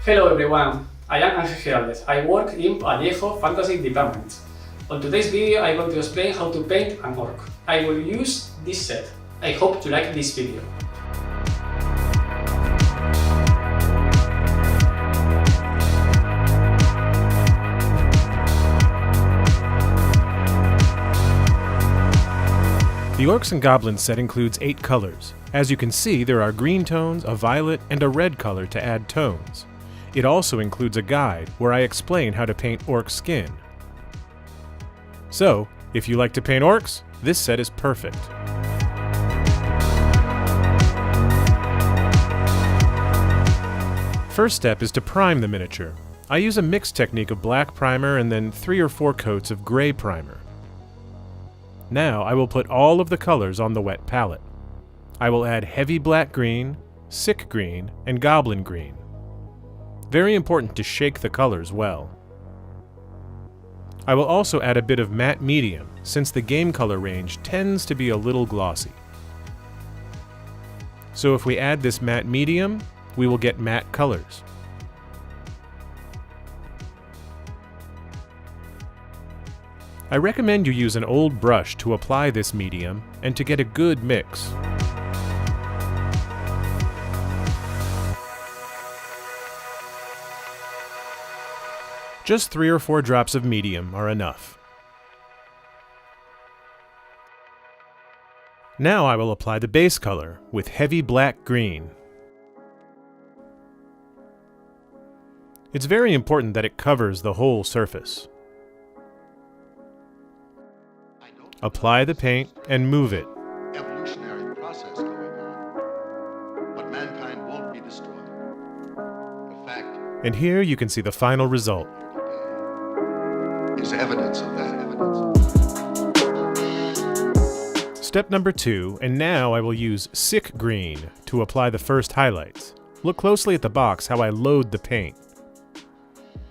Hello everyone, I am Ángel Giraldes. I work in Vallejo Fantasy Department. On today's video I'm going to explain how to paint an orc. I will use this set. I hope you like this video. The Orcs and Goblins set includes 8 colors. As you can see, there are green tones, a violet, and a red color to add tones. It also includes a guide where I explain how to paint orc skin. So, if you like to paint orcs, this set is perfect. First step is to prime the miniature. I use a mixed technique of black primer and then 3 or 4 coats of gray primer. Now I will put all of the colors on the wet palette. I will add heavy black green, sick green, and goblin green. Very important to shake the colors well. I will also add a bit of matte medium, since the game color range tends to be a little glossy. So if we add this matte medium, we will get matte colors. I recommend you use an old brush to apply this medium and to get a good mix. Just 3 or 4 drops of medium are enough. Now I will apply the base color with heavy black green. It's very important that it covers the whole surface. Apply the paint and move it. Evolutionary process going on, but mankind won't be destroyed. The fact And here you can see the final result. is evidence of that evidence. Step number 2, and now I will use sick green to apply the first highlights. Look closely at the box how I load the paint.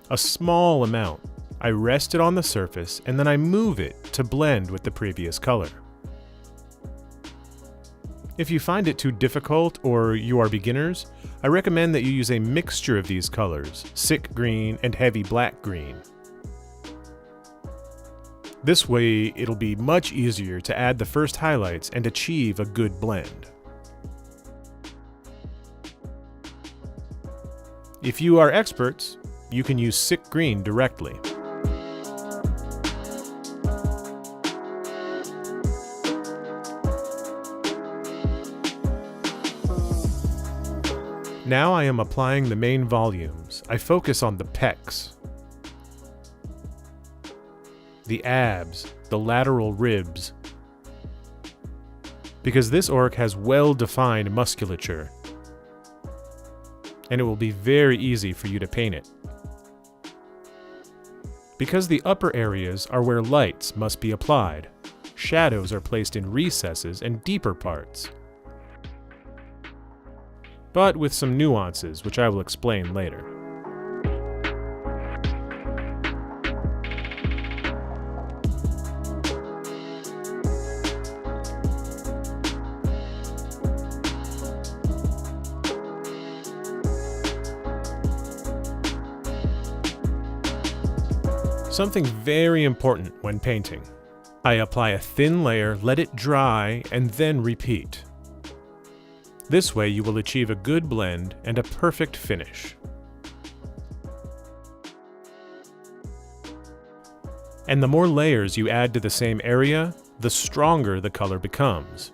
A small amount. I rest it on the surface and then I move it to blend with the previous color. If you find it too difficult or you are beginners, I recommend that you use a mixture of these colors, sick green and heavy black green. This way it'll be much easier to add the first highlights and achieve a good blend. If you are experts, you can use sick green directly. Now I am applying the main volumes. I focus on the pecs, the abs, the lateral ribs, because this orc has well-defined musculature, and it will be very easy for you to paint it. Because the upper areas are where lights must be applied, shadows are placed in recesses and deeper parts, but with some nuances which I will explain later. Something very important when painting. I apply a thin layer, let it dry, and then repeat. This way you will achieve a good blend and a perfect finish. And the more layers you add to the same area, the stronger the color becomes.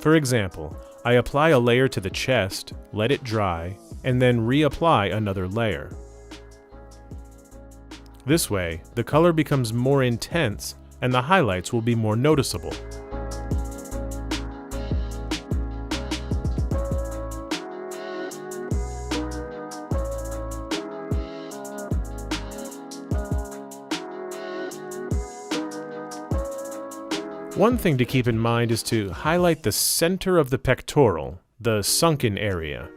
For example, I apply a layer to the chest, let it dry, and then reapply another layer. This way, the color becomes more intense and the highlights will be more noticeable. One thing to keep in mind is to highlight the center of the pectoral, the sunken area.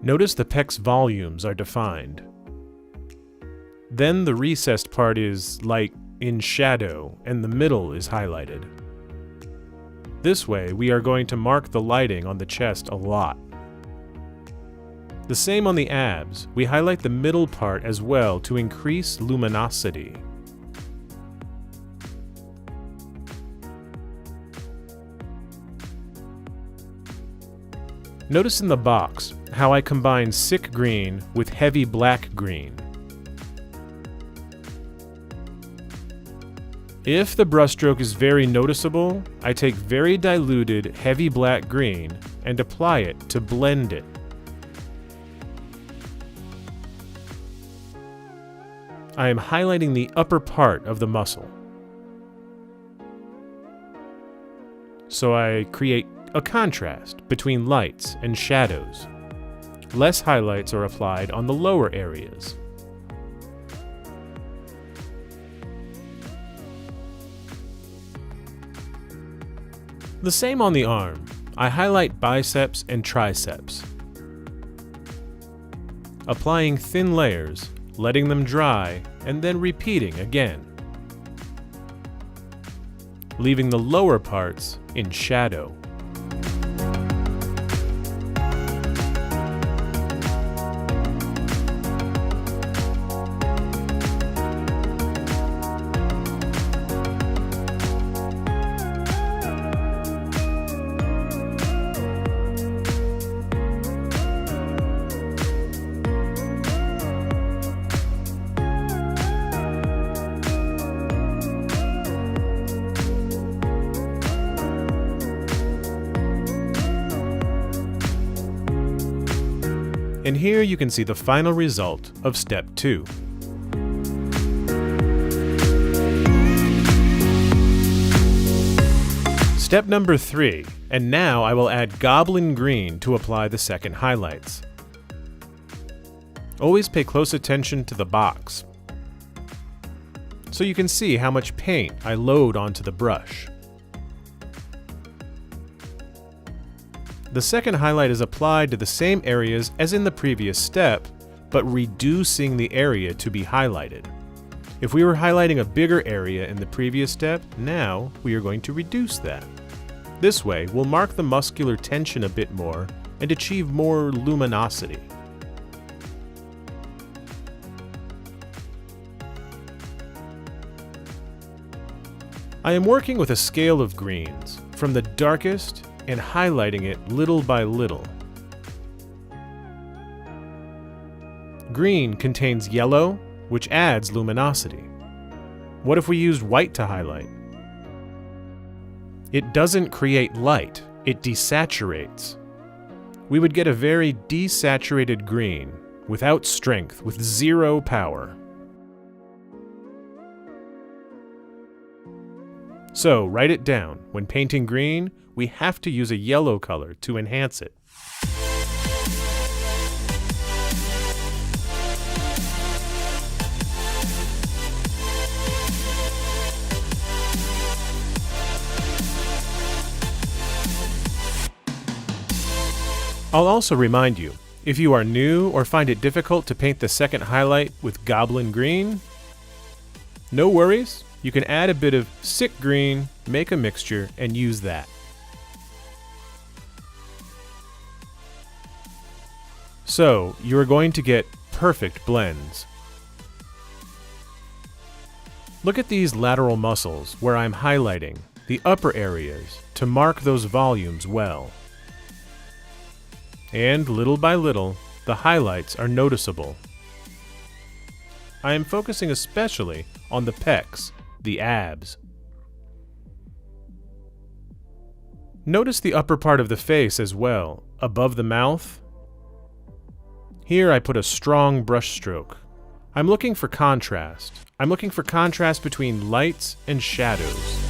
Notice the pec's volumes are defined. Then the recessed part is, like, in shadow, and the middle is highlighted. This way, we are going to mark the lighting on the chest a lot. The same on the abs. We highlight the middle part as well to increase luminosity. Notice in the box how I combine sick green with heavy black green. If the brushstroke is very noticeable, I take very diluted heavy black green and apply it to blend it. I am highlighting the upper part of the muscle. So I create a contrast between lights and shadows. Less highlights are applied on the lower areas. The same on the arm. I highlight biceps and triceps, applying thin layers, letting them dry, and then repeating again, leaving the lower parts in shadow. And here you can see the final result of step 2. Step number 3, and now I will add goblin green to apply the second highlights. Always pay close attention to the box, so you can see how much paint I load onto the brush. The second highlight is applied to the same areas as in the previous step, but reducing the area to be highlighted. If we were highlighting a bigger area in the previous step, now we are going to reduce that. This way, we'll mark the muscular tension a bit more and achieve more luminosity. I am working with a scale of greens, from the darkest and highlighting it little by little. Green contains yellow, which adds luminosity. What if we used white to highlight? It doesn't create light, it desaturates. We would get a very desaturated green, without strength, with zero power. So, write it down. When painting green, we have to use a yellow color to enhance it. I'll also remind you, if you are new or find it difficult to paint the second highlight with goblin green, no worries. You can add a bit of sick green, make a mixture, and use that. So, you are going to get perfect blends. Look at these lateral muscles where I'm highlighting the upper areas to mark those volumes well. And little by little, the highlights are noticeable. I am focusing especially on the pecs, the abs. Notice the upper part of the face as well, above the mouth. Here I put a strong brush stroke. I'm looking for contrast. I'm looking for contrast between lights and shadows.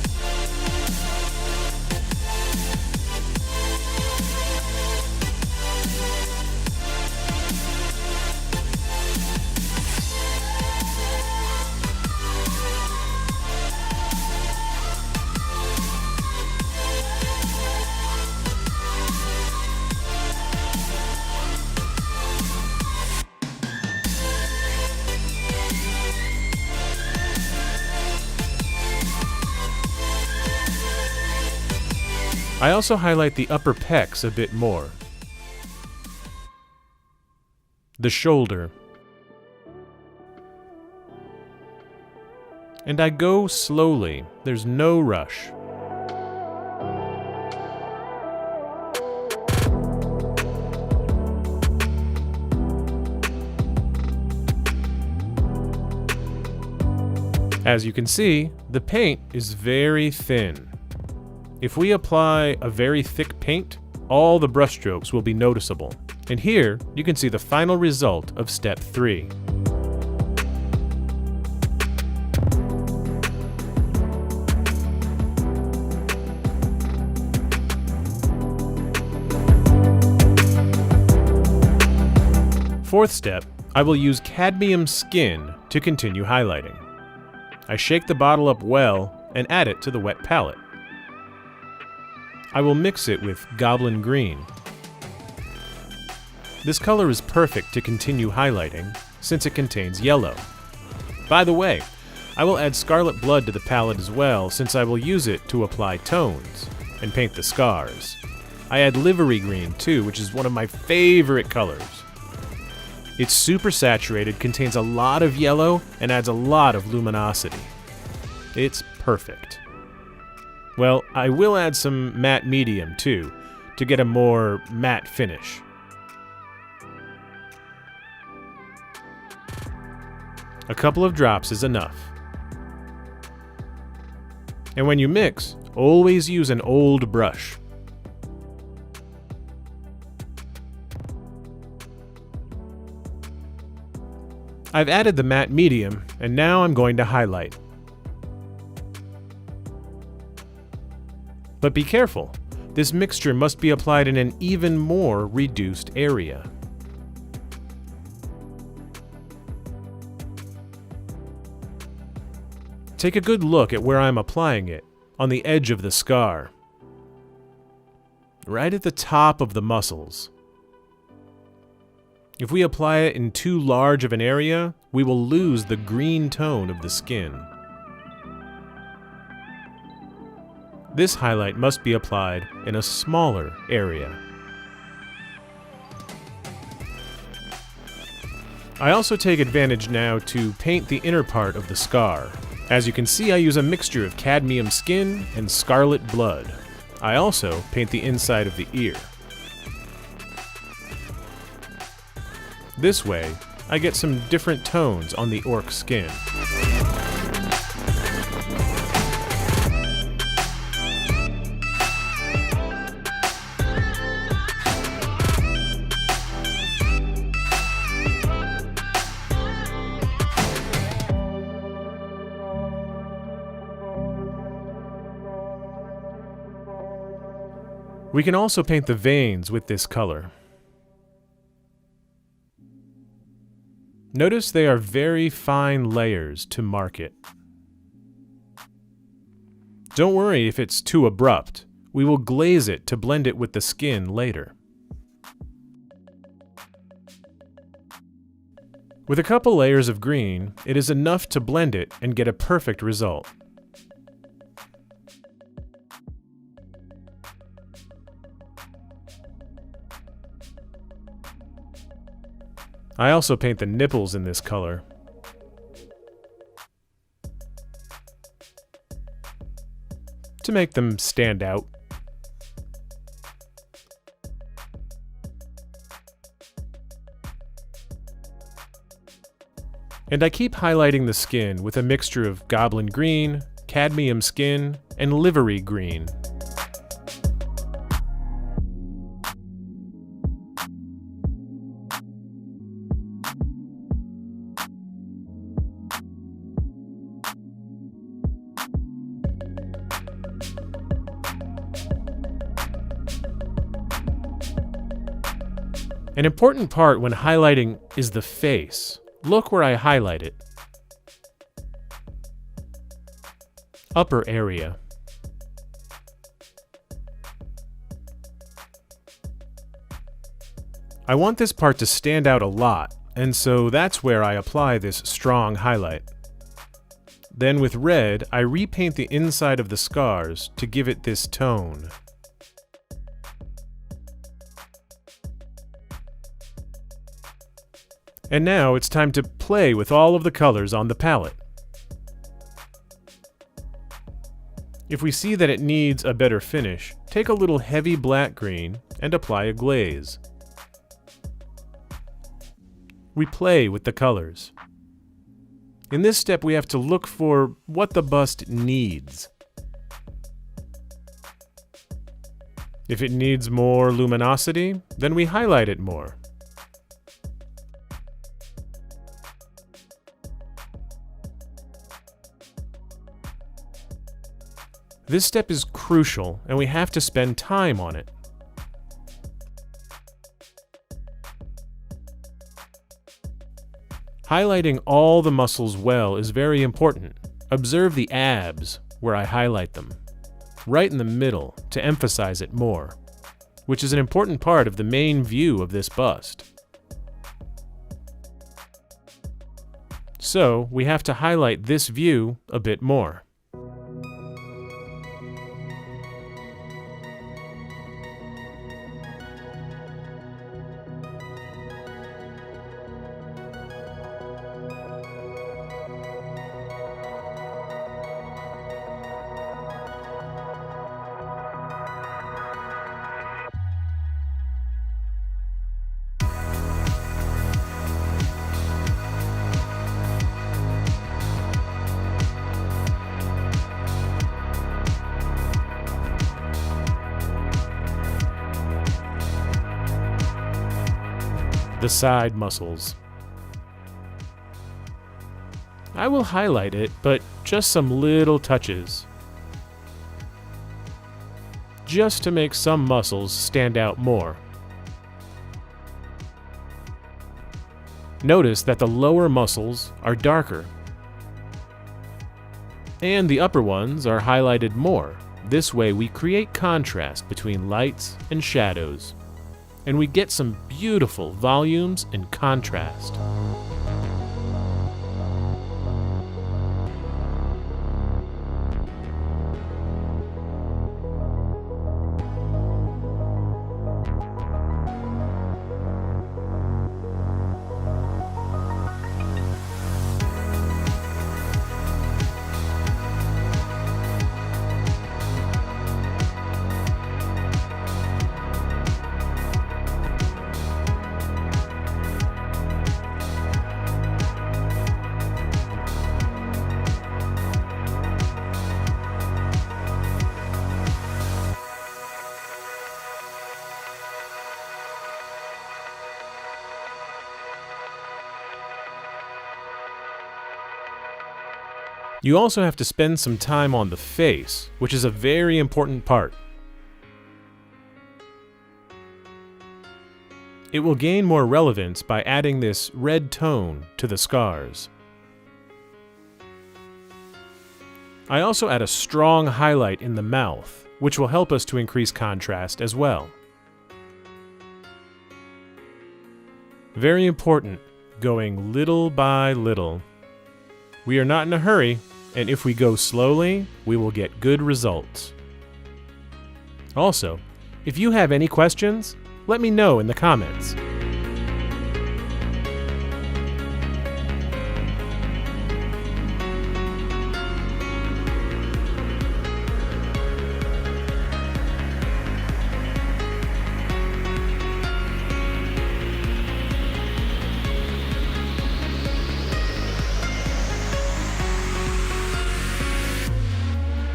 I also highlight the upper pecs a bit more. the shoulder. And I go slowly, there's no rush. As you can see, the paint is very thin. If we apply a very thick paint, all the brushstrokes will be noticeable. And here, you can see the final result of step 3. Fourth step, I will use cadmium skin to continue highlighting. I shake the bottle up well and add it to the wet palette. I will mix it with goblin green. This color is perfect to continue highlighting since it contains yellow. By the way, I will add scarlet blood to the palette as well since I will use it to apply tones and paint the scars. I add livery green too, which is one of my favorite colors. It's super saturated, contains a lot of yellow, and adds a lot of luminosity. It's perfect. Well, I will add some matte medium too, to get a more matte finish. A couple of drops is enough. And when you mix, always use an old brush. I've added the matte medium, and now I'm going to highlight. But be careful, this mixture must be applied in an even more reduced area. Take a good look at where I'm applying it, on the edge of the scar. Right at the top of the muscles. If we apply it in too large of an area, we will lose the green tone of the skin. This highlight must be applied in a smaller area. I also take advantage now to paint the inner part of the scar. As you can see, I use a mixture of cadmium skin and scarlet blood. I also paint the inside of the ear. This way, I get some different tones on the orc skin. We can also paint the veins with this color. Notice they are very fine layers to mark it. Don't worry if it's too abrupt. We will glaze it to blend it with the skin later. With a couple layers of green, it is enough to blend it and get a perfect result. I also paint the nipples in this color. To make them stand out. And I keep highlighting the skin with a mixture of goblin green, cadmium skin, and livery green. An important part when highlighting is the face. Look where I highlight it. Upper area. I want this part to stand out a lot, and so that's where I apply this strong highlight. Then with red, I repaint the inside of the scars to give it this tone. And now it's time to play with all of the colors on the palette. If we see that it needs a better finish, take a little heavy black green and apply a glaze. We play with the colors. In this step, we have to look for what the bust needs. If it needs more luminosity, then we highlight it more. This step is crucial, and we have to spend time on it. Highlighting all the muscles well is very important. Observe the abs, where I highlight them, right in the middle to emphasize it more, which is an important part of the main view of this bust. So, we have to highlight this view a bit more. The side muscles. I will highlight it, but just some little touches, just to make some muscles stand out more. Notice that the lower muscles are darker, and the upper ones are highlighted more. This way we create contrast between lights and shadows, and we get some beautiful volumes and contrast. You also have to spend some time on the face, which is a very important part. It will gain more relevance by adding this red tone to the scars. I also add a strong highlight in the mouth, which will help us to increase contrast as well. Very important, going little by little. We are not in a hurry, and if we go slowly, we will get good results. Also, if you have any questions, let me know in the comments.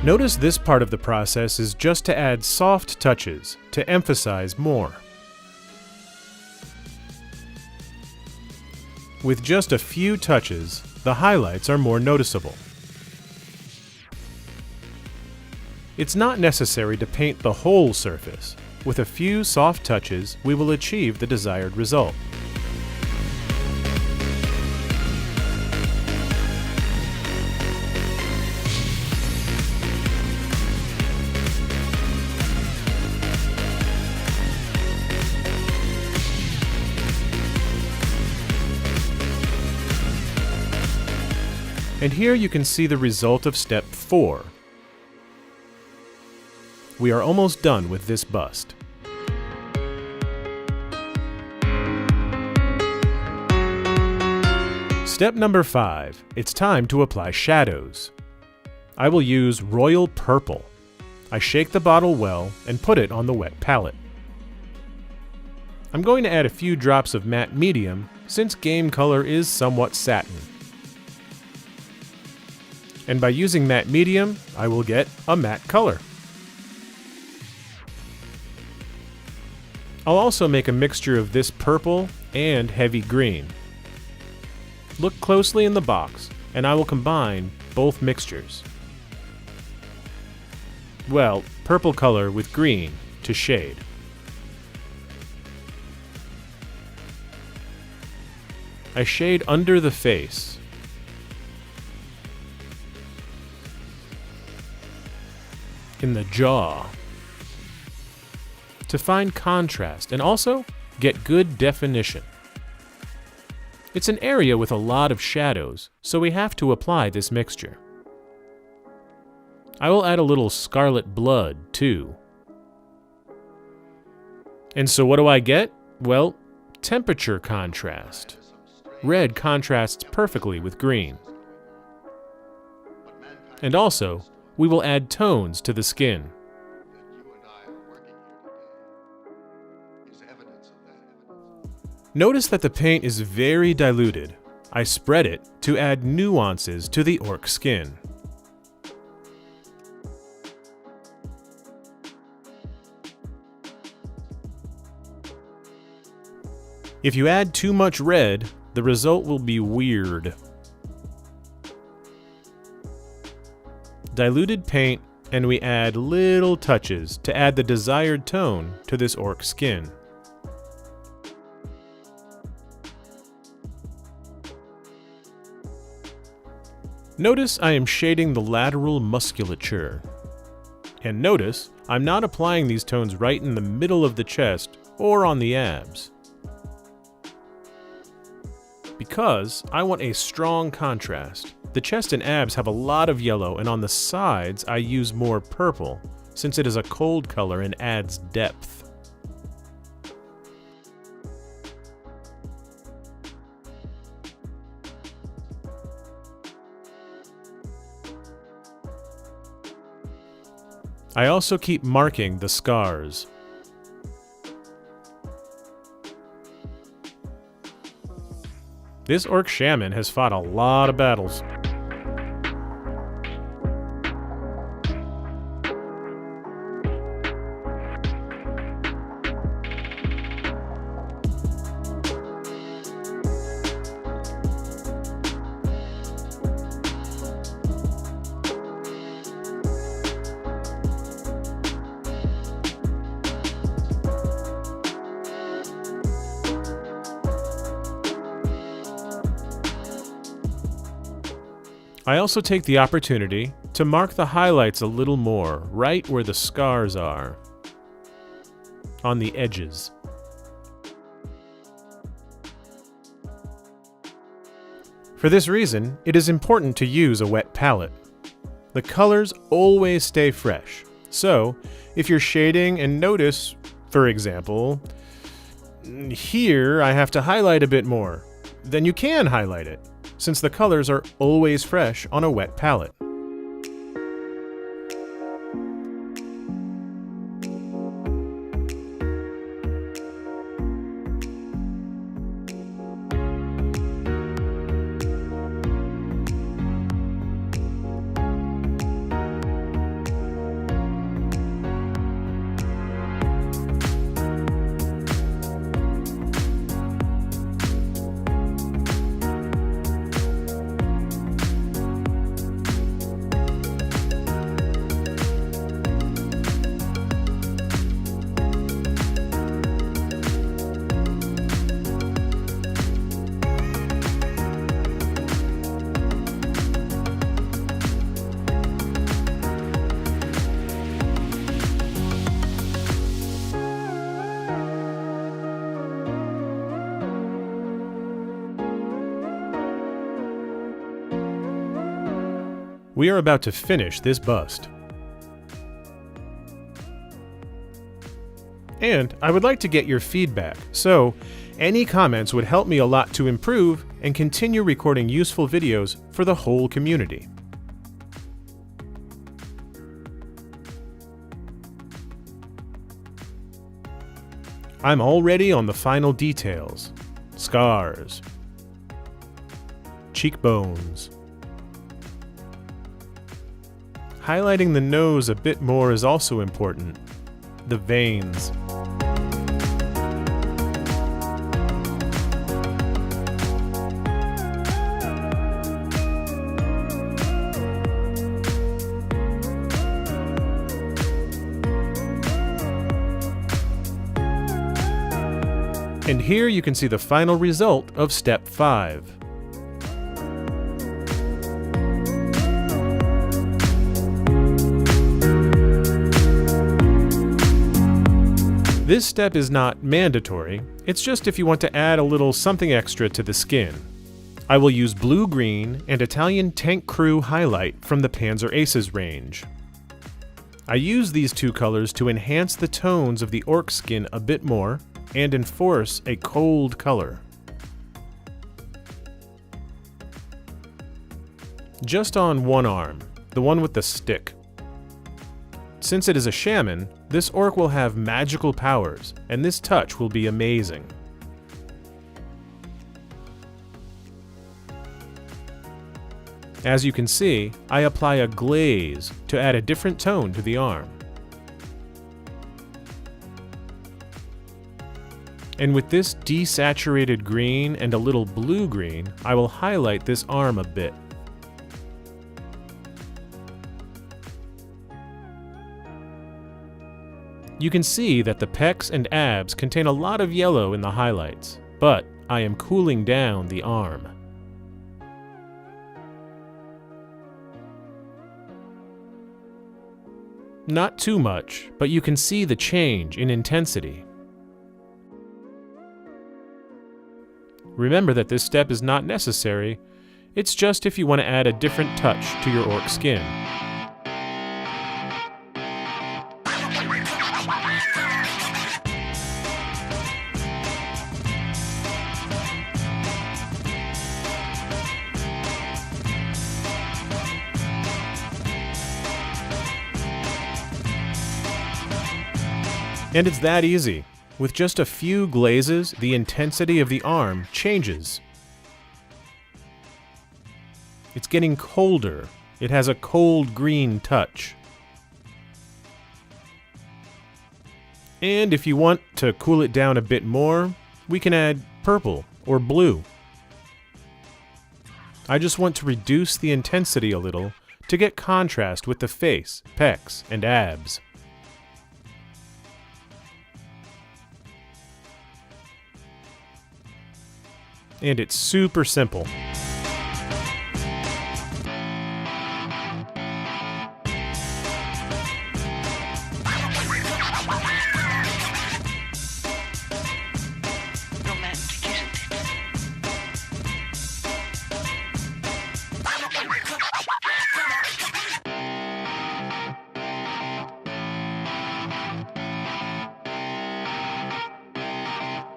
Notice this part of the process is just to add soft touches to emphasize more. With just a few touches, the highlights are more noticeable. It's not necessary to paint the whole surface. With a few soft touches, we will achieve the desired result. And here you can see the result of step 4. We are almost done with this bust. Step number 5. It's time to apply shadows. I will use Royal Purple. I shake the bottle well and put it on the wet palette. I'm going to add a few drops of matte medium since game color is somewhat satin. And by using matte medium, I will get a matte color. I'll also make a mixture of this purple and heavy green. Look closely in the box, and I will combine both mixtures. Well, purple color with green to shade. I shade under the face. In the jaw. To find contrast and also get good definition. It's an area with a lot of shadows, so we have to apply this mixture. I will add a little scarlet blood too. And so what do I get? Well, temperature contrast. Red contrasts perfectly with green. And also, we will add tones to the skin. Notice that the paint is very diluted. I spread it to add nuances to the orc skin. If you add too much red, the result will be weird. Diluted paint, and we add little touches to add the desired tone to this orc skin. Notice I am shading the lateral musculature. And notice I'm not applying these tones right in the middle of the chest or on the abs. Because I want a strong contrast. The chest and abs have a lot of yellow, and on the sides I use more purple, since it is a cold color and adds depth. I also keep marking the scars. This orc shaman has fought a lot of battles. I also take the opportunity to mark the highlights a little more, right where the scars are, on the edges. For this reason, it is important to use a wet palette. The colors always stay fresh, so if you're shading and notice, for example, here I have to highlight a bit more, then you can highlight it, since the colors are always fresh on a wet palette. We are about to finish this bust. And I would like to get your feedback, so any comments would help me a lot to improve and continue recording useful videos for the whole community. I'm already on the final details: scars, cheekbones. Highlighting the nose a bit more is also important. The veins. And here you can see the final result of step 5. This step is not mandatory, it's just if you want to add a little something extra to the skin. I will use blue-green and Italian Tank Crew highlight from the Panzer Aces range. I use these two colors to enhance the tones of the orc skin a bit more and enforce a cold color. Just on one arm, the one with the stick. Since it is a shaman, this orc will have magical powers, and this touch will be amazing. As you can see, I apply a glaze to add a different tone to the arm. And with this desaturated green and a little blue-green, I will highlight this arm a bit. You can see that the pecs and abs contain a lot of yellow in the highlights, but I am cooling down the arm. Not too much, but you can see the change in intensity. Remember that this step is not necessary, it's just if you want to add a different touch to your orc skin. And it's that easy. With just a few glazes, the intensity of the arm changes. It's getting colder. It has a cold green touch. And if you want to cool it down a bit more, we can add purple or blue. I just want to reduce the intensity a little to get contrast with the face, pecs, and abs. And it's super simple. Romantic, isn't it?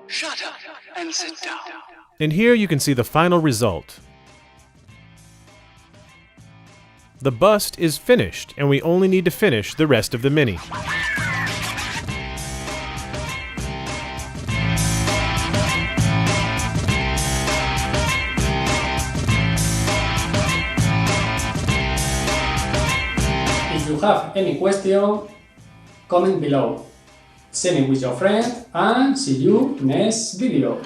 Shut up and sit down. And here you can see the final result. The bust is finished, and we only need to finish the rest of the mini. If you have any question, comment below. Share it with your friend and see you next video.